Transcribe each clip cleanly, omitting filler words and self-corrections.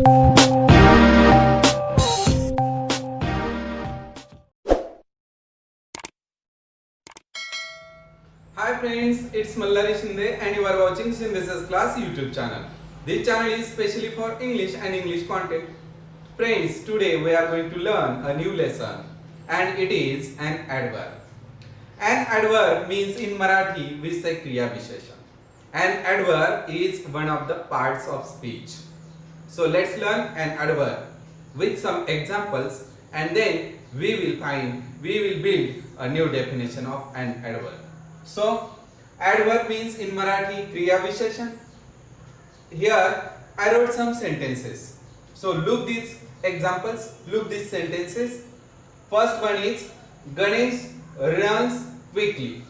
Hi friends, it's Mallari Shinde and you are watching Shinde's Class YouTube channel. This channel is specially for English and English content. Friends, today we are going to learn a new lesson and it is an adverb. An adverb means in Marathi we say Kriya Visheshan. An adverb is one of the parts of speech. So let's learn an adverb with some examples and then we will build a new definition of an adverb. So adverb means in Marathi Kriya Visheshan. Here I wrote some sentences. So look these examples, look these sentences. First one is Ganesh runs quickly.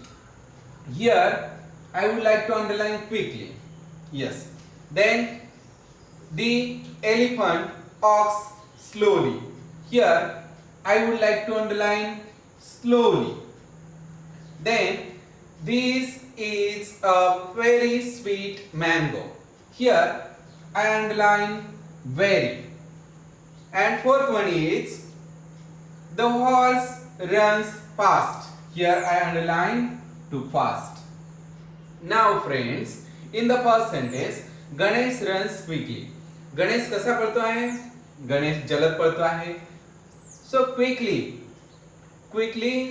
Here I would like to underline quickly. Yes. Then the elephant walks slowly. Here I would like to underline slowly. Then this is a very sweet mango. Here I underline very. And fourth one is the horse runs fast. Here I underline to fast. Now friends, in the first sentence, Ganesh runs quickly. Ganesh कसा पळतो आहे? गणेश जलद पळतो आहे. So quickly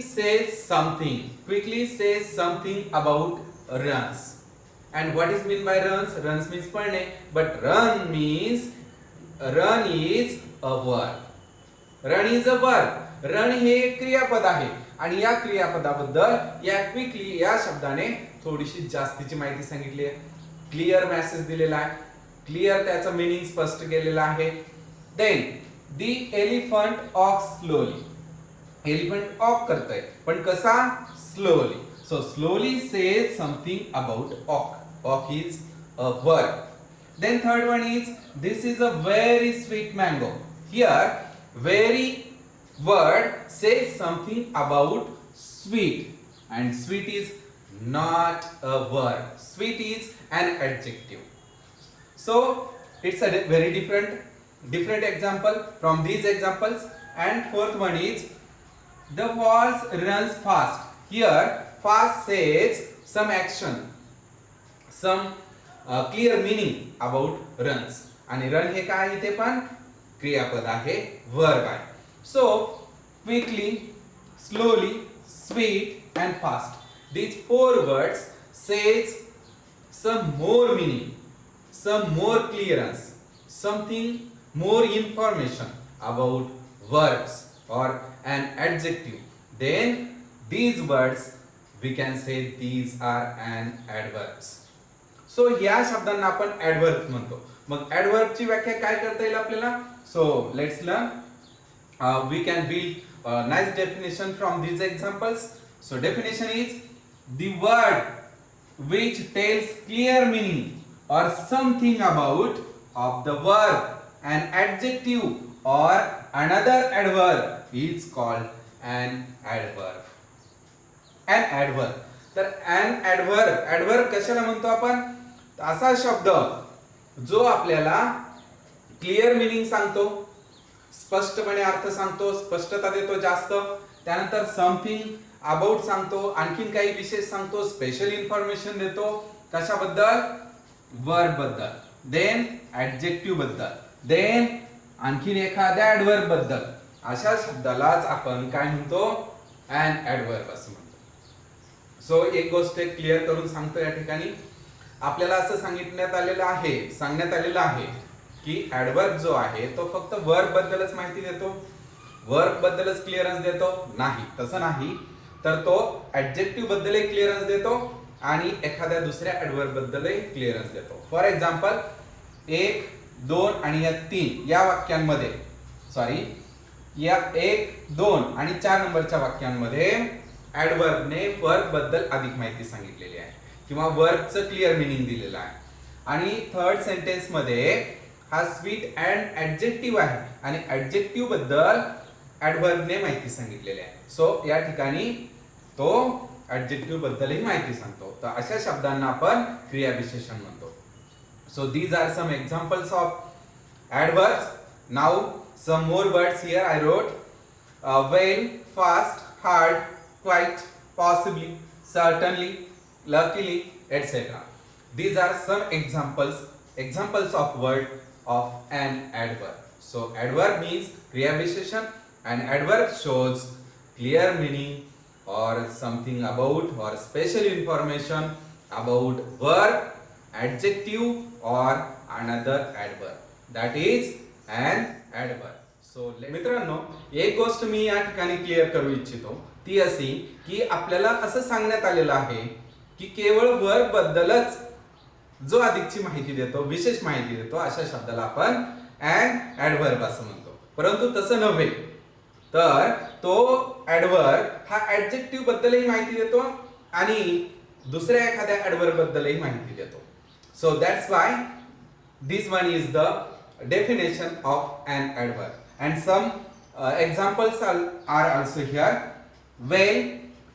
says something. Quickly says something about runs. And what is mean by runs? Runs means पळणे, but run is a verb. Run is a verb. Run हे क्रियापद आहे आणि या क्रियापदाबद्दल या क्विकली या शब्दाने थोडीशी जास्तीची माहिती सांगितली आहे. क्लिअर मेसेज दिलेला आहे. क्लिअर त्याचा मीनिंग स्पष्ट केलेला आहे. Then the elephant walks slowly. Elephant walk करतोय पण कसा? Slowly. So slowly says something about walk. Walk is a verb. Then third one is this is a very sweet mango. Here very word says something about sweet and sweet is not a verb. Sweet is an adjective. So it's a very different example from these examples. And fourth one is the horse runs fast. Here fast says some action, some clear meaning about runs. आणि run हे काय आहे? ते पण क्रियापद आहे, verb आहे. So quickly, slowly, sweet and fast. These four words says some more meaning, some more clearance, something more information about verbs or an adjective. Then these words we can say these are an adverbs. So या शब्दांना आपण adverb म्हणतो. मग adverb ची व्याख्या काय करता येईल आपल्याला? So let's learn. We can build a nice definition from these examples. So definition is the word which tells clear meaning or something about of the verb. An adjective or another adverb is called an adverb. An adverb. तर an adverb कशाला म्हणतो आपण? असा शब्द जो आपल्याला clear meaning सांगतो, स्पष्टपणे अर्थ सांगतो, स्पष्टता देतो जास्त, त्यानंतर समथिंग अबाउट सांगतो, आणखीन काही विशेष सांगतो, स्पेशल इन्फॉर्मेशन देतो. कशाबद्दल? वर्ब बद्दल. देन ऍडजेक्टिव्ह बद्दल. देन आणखीन एखाद्या ऍडवर्ब बद्दल. अशा शब्दालाच आपण काय म्हणतो? an adverb असं म्हणतो. सो एक गोष्ट क्लिअर करून सांगतो या ठिकाणी. आपल्याला असं सांगण्यात आलेलं आहे की ऍडवर्ब जो आहे तो फक्त वर्ब बद्दलच माहिती देतो, वर्ब बद्दलच क्लिअरन्स देतो. नाही, तसं नाही. तर तो ऍडजेक्टिव्ह बद्दलही क्लिअरन्स देतो आणि एखाद्या दुसऱ्या ऍडवर्ब बद्दलही क्लिअरन्स देतो. फॉर एक्झाम्पल 1, 2 आणि या 3 या वाक्यांमध्ये या 1, 2 आणि 4 नंबरच्या वाक्यांमध्ये ऍडवर्बने वर्ब बद्दल अधिक माहिती सांगितलेली आहे किंवा वर्बचं क्लिअर मीनिंग दिलेलं आहे. आणि थर्ड सेंटेन्स मध्ये हा स्वीट अँड ऍडजेक्टिव्ह आहे आणि ऍडजेक्टिव्ह बद्दल ऍडवर्बने माहिती सांगितलेली आहे. सो या ठिकाणी तो ऍडजेक्टिव्ह बद्दलही माहिती सांगतो. तर अशा शब्दांना आपण क्रियाविशेषण म्हणतो. So these are some examples of Adverbs. Now some more words here I wrote. Well, fast, hard, quite, possibly, certainly, luckily, etc. These are some examples of word of an adverb. So adverb means kriya visheshan, and adverb shows clear meaning or something about or special information about verb, adjective or another adverb. That is an adverb. So मित्रांनो, एक गोष्ट मी या ठिकाणी clear करू इच्छितो ती अशी की आपल्याला असं सांगण्यात आलेलं आहे की केवळ वर्ब बद्दलच जो अधिकची माहिती देतो, विशेष माहिती देतो, अशा शब्दाला आपण an adverb असं म्हणतो. परंतु तसं नव्हे, तर तो adverb हा adjective बद्दलही माहिती देतो आणि दुसऱ्या एखाद्या adverb बद्दलही माहिती देतो. So that's why this one is the definition of an adverb. And some examples are also here. Well,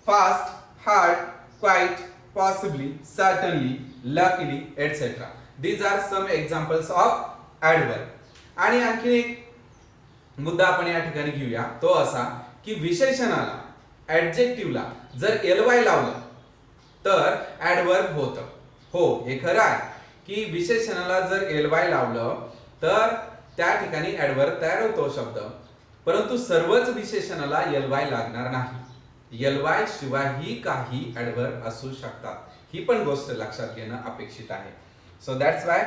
fast, hard, quite, possibly, certainly, luckily, etc. These are some examples of adverb. आणि आणखी एक मुद्दा आपण या ठिकाणी घेऊया, तो असा की विशेषणाला, ऍडजेक्टिव्हला जर ly लावलं तर ऍडवर्ब होतं. हो, हे खरं आहे की विशेषणाला जर ly लावलं तर त्या ठिकाणी ऍडवर्ब तयार होतो शब्द. परंतु सर्वच विशेषणाला ly लागणार नाही. ly शिवायही काही ऍडवर्ब असू शकतात. ही पण गोष्ट लक्षात घेणं अपेक्षित आहे. So that's why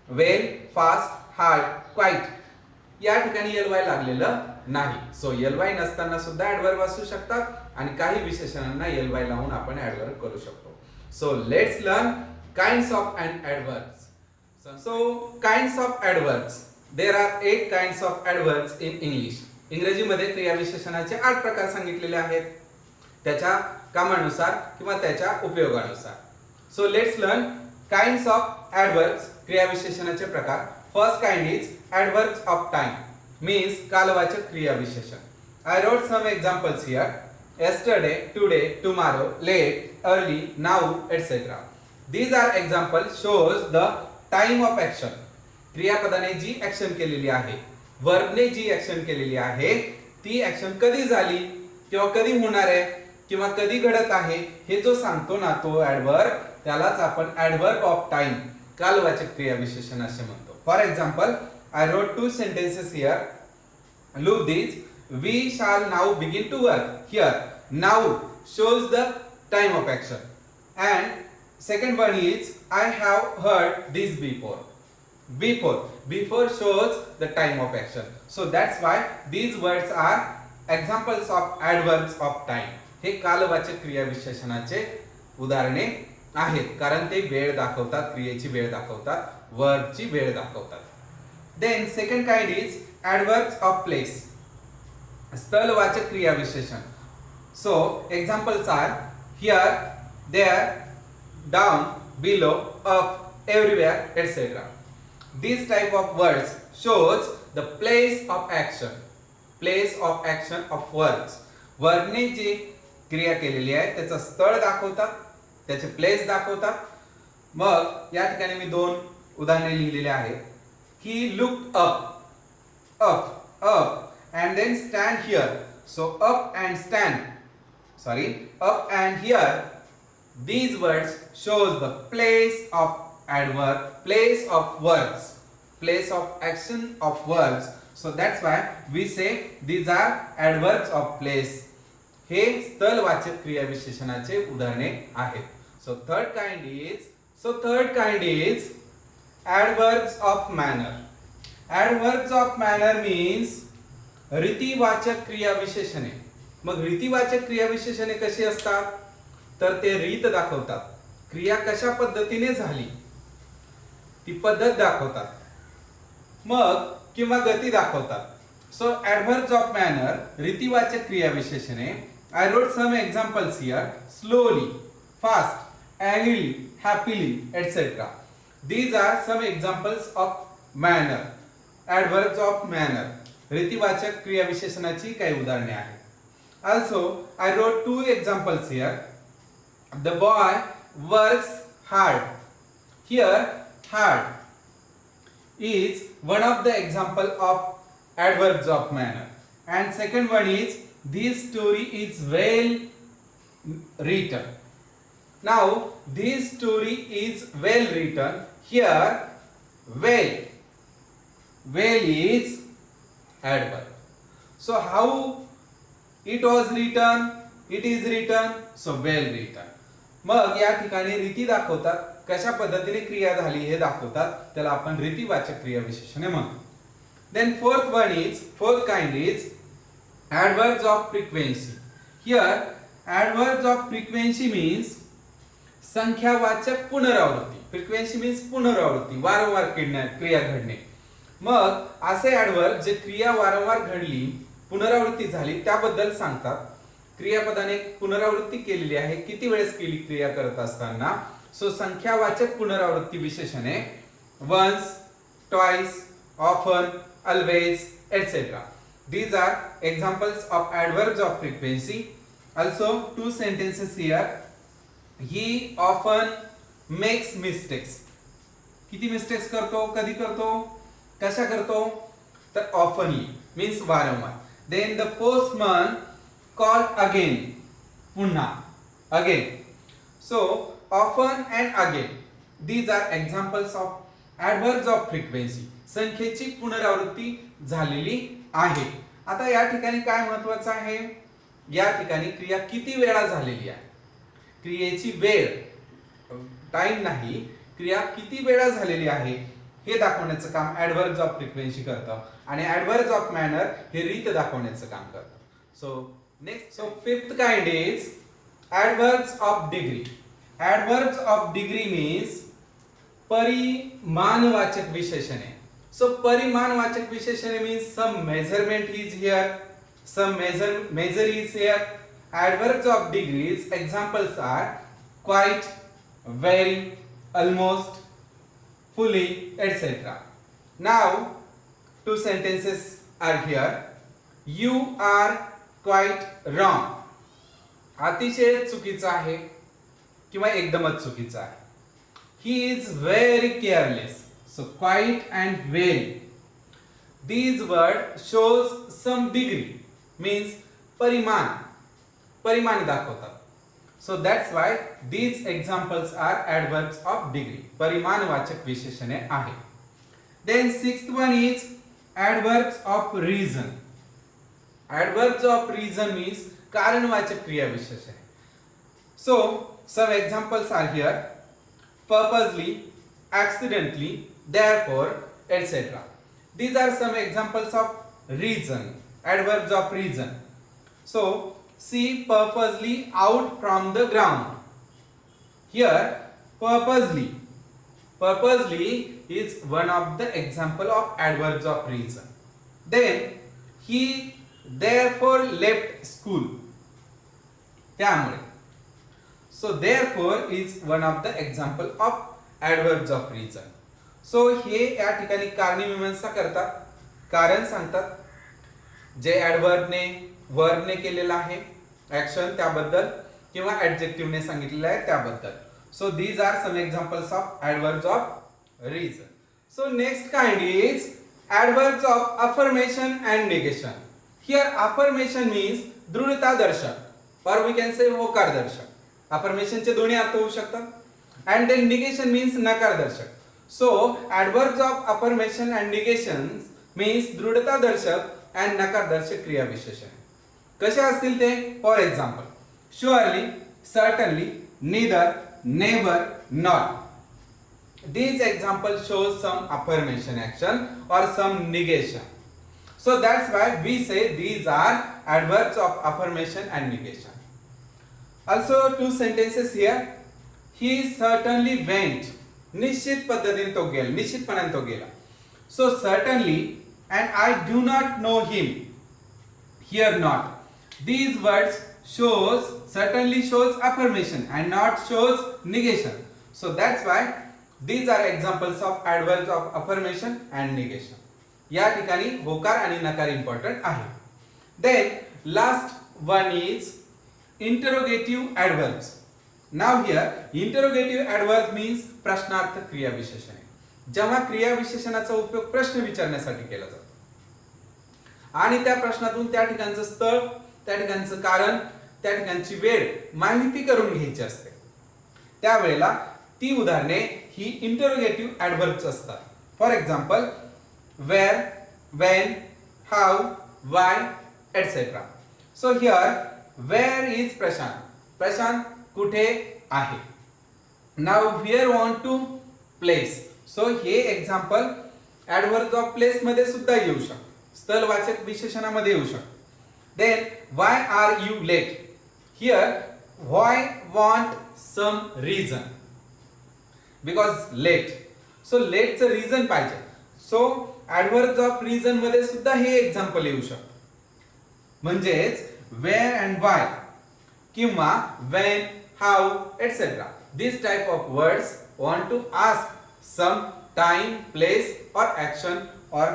well, fast, hard, quite या ठिकाणी ly लागलेलं नाही. सो ly नसताना सुद्धा ऍडवर्ब असू शकतात आणि काही विशेषणांना ly लावून आपण ऍडवर्ब करू शकतो. So let's learn kinds of an adverbs. So kinds of adverbs. There are 8 kinds of adverbs in English. इंग्रजीमध्ये क्रिया विशेषणाचे 8 प्रकार सांगितलेले आहेत त्याच्या कामानुसार किंवा त्याच्या उपयोगानुसार. So let's learn kinds of adverbs. क्रिया विशेषणाचे प्रकार. First kind is adverbs of time, means कालवाचक क्रिया विशेषण. I wrote some examples here. Yesterday, today, tomorrow, late, early, now, etc. These are examples shows the time of action. क्रियापदाने जी action केलेली आहे, वर्बने जी ऍक्शन केलेली आहे, ती ऍक्शन कधी झाली किंवा कधी होणार आहे किंवा कधी घडत आहे हे जो सांगतो ना तो ऍडवर्ब, त्यालाच आपण ऍडवर्ब ऑफ टाइम, कालवाचक क्रिया विशेषण असे म्हणतो. For example, I wrote 2 sentences here. Look these. We shall now begin to work. Here, now shows the time of action. And second one is I have heard this before. Before shows the time of action. So that's why these words are examples of adverbs of time. हे कालवाचक क्रिया विशेषणाचे उदाहरणे आहेत, कारण ते वेळ दाखवतात, क्रियेची वेळ दाखवतात, वर्बची वेळ दाखवतात. Then second kind is adverbs of place. स्थलवाचक क्रिया विशेषण. So examples are here, there, down, below, up, everywhere, etc. These type of words shows the place of action. Place of action of verbs. वर्बने जी क्रिया केलेली आहे त्याचं स्थळ दाखवतात, त्याचे place दाखवतात. मग या ठिकाणी मी 2 उदाहरणे लिहिलेली आहेत की look up and then stand here. So up and here, these words shows the place of adverb, place of verbs, place of action of verbs. So that's why we say these are adverbs of place. हे स्थलवाचक क्रिया विशेषणाचे उदाहरणे आहेत. So third kind is adverbs of manner. Adverbs of manner means रीतिवाचक क्रिया विशेषणे. मग रीतिवाचक क्रिया विशेषणे कशी असतात, तर ते रीत दाखवतात, क्रिया कशा पद्धतीने झाली ती पद्धत दाखवतात, मग किंवा गती दाखवतात. सो adverbs of manner, रीतिवाचक क्रिया विशेषणे. I wrote some examples here. Slowly, fast, angrily, happily, etc. These are some examples of manner. Adverbs of manner, रीतिवाचक क्रिया विशेषणाची काही उदाहरणे आहेत. Also, I wrote 2 examples here. The boy works hard. Here, hard is one of the example of adverbs of manner, and second one is this story is well written. Now this story is well written. Here well is adverb. So how it was written, it is written, so well written. मग या ठिकाणी रीती दाखवतात, कशा पद्धतीने क्रिया झाली हे दाखवतात, त्याला आपण रीतिवाचक क्रिया विशेषणे म्हणतो. Then fourth kind is adverbs of frequency. Here adverbs of frequency means संख्यावाचक पुनरावृत्ती. फ्रिक्वेन्सी मीन्स पुनरावृत्ती, वारंवार क्रिया घडणे. मग असे ऍडवर्ब जे क्रिया वारंवार घडली, पुनरावृत्ती झाली त्याबद्दल सांगतात. क्रियापदाने पुनरावृत्ती केलेली आहे, किती वेळेस केली क्रिया करत असताना. सो संख्यावाचक पुनरावृत्ती विशेषणे once, twice, often, always, etc. These are examples of adverbs of frequency. Also two sentences here. He often makes mistakes. किती मिस्टेक्स करतो, कधी करतो, कशा करतो, तर ऑफनली मीन्स वारंवार. Then the postman called again, पुन्हा, again. So often and again, these are examples of adverbs of frequency. संख्येची पुनरावृत्ती झालेली आहे. आता या ठिकाणी काय महत्त्वाचं आहे, या ठिकाणी क्रिया किती वेळा झालेली आहे, क्रियेची वेळ, टाइम नाही, क्रिया किती वेळा झालेली आहे हे दाखवण्याचं काम ऍडवर्ब्स ऑफ फ्रिक्वेन्सी करतं, आणि ऍडवर्ब्स ऑफ मॅनर हे रीत दाखवण्याचं काम करतं. So fifth kind is adverbs of degree. Adverbs of degree means परिमाणवाचक विशेषणे. So परिमाणवाचक विशेषणे means some measurement is here, some measure is here. Adverbs of degrees examples are quite, very, almost, fully, etc. Now two sentences are here. You are quite wrong. अतिशय चुकीचं आहे किंवा एकदमच चुकीचं आहे. He is very careless. So quite and very. These word shows some degree, means परिमाण दाखवतात. So that's why these examples are adverbs of degree. परिमाणवाचक विशेषणे आहे. Then sixth one is adverbs of reason. Adverbs of reason means कारणवाचक क्रिया विशेषणे. So some examples are here. Purposely, accidentally, therefore, etc. These are some examples of reason, adverbs of reason. So see purposely out from the ground. Here purposely is one of the example of adverbs of reason. Then he therefore left school. त्यामुळे. So therefore is one of the example of adverbs of reason. So हे या ठिकाणी कारणमीमांसा करतात, कारण सांगतात, जे ऍडवर्बने वर्बने केलेला आहे ऍक्शन त्याबद्दल किंवा ऍडजेक्टिव्हने सांगितलेलं आहे त्याबद्दल. So these are some examples of adverbs of reason. So next kind is adverbs of affirmation and negation. Here affirmation means दृढतादर्शक और वी कॅन से होकारदर्शक. अफर्मेशनचे दोन्ही अर्थ होऊ शकतात. अँड देन निगेशन मीन्स नकारदर्शक. So adverbs of affirmation and negations means दृढतादर्शक and नकारदर्शक क्रिया विशेषण. कसे असतील ते? For example surely, certainly, neither, never, not. These examples show some affirmation action or some negation. So that's why we say these are adverbs of affirmation and negation. Also two sentences here. He certainly went. निश्चित पद्धतीने तो गेला, निश्चितपणाने तो गेला. So certainly and I do not know him. Here not. These words shows, certainly shows affirmation and not shows negation. So that's why these are examples of adverbs of affirmation and negation. या ठिकाणी होकार आणि नकार important आहे. Then last one is interrogative adverbs. Now here interrogative adverb means प्रश्नार्थ क्रिया विशेषणे. जेव्हा क्रियाविशेषणाचा उपयोग प्रश्न विचारण्यासाठी केला जातो आणि त्या प्रश्नातून त्या ठिकाणचं स्थळ, त्या ठिकाणचं कारण, त्या ठिकाणची वेळ माहिती करून घ्यायची असते, त्यावेळेला ती उदाहरणे ही इंटरोगेटिव्ह ऍडव्हर्ब्स असतात. For example where, when, how, why etcetera. So here where is Prashant. Prashant कुठे आहे. Now where want to place. So हे एक्झाम्पल ऍडव्हर्ब ऑफ प्लेस मध्ये सुद्धा येऊ शकतं, स्थलवाचक विशेषणामध्ये येऊ शकतं. Then why are you late. Here why want some reason, because late. so late चं रिझन पाहिजे. सो ऍडव्हर्ब्स ऑफ रिझन मध्ये सुद्धा हे एक्झाम्पल येऊ शकतं. म्हणजेच where and why किंवा when, how etc. this type of words want to ask some time, place or action or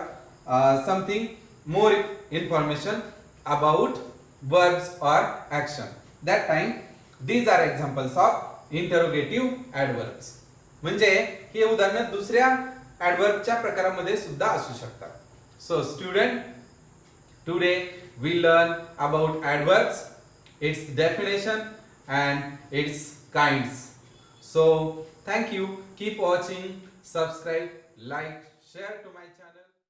something more information about verbs or action. That time these are examples of interrogative adverbs. म्हणजे हे उदाहरण दुसऱ्या ऍडव्हर्बच्या प्रकारामध्ये सुद्धा असू शकतात. So student, today we learn about adverbs, its definition and its kinds. So thank you, keep watching, subscribe, like, share to my channel.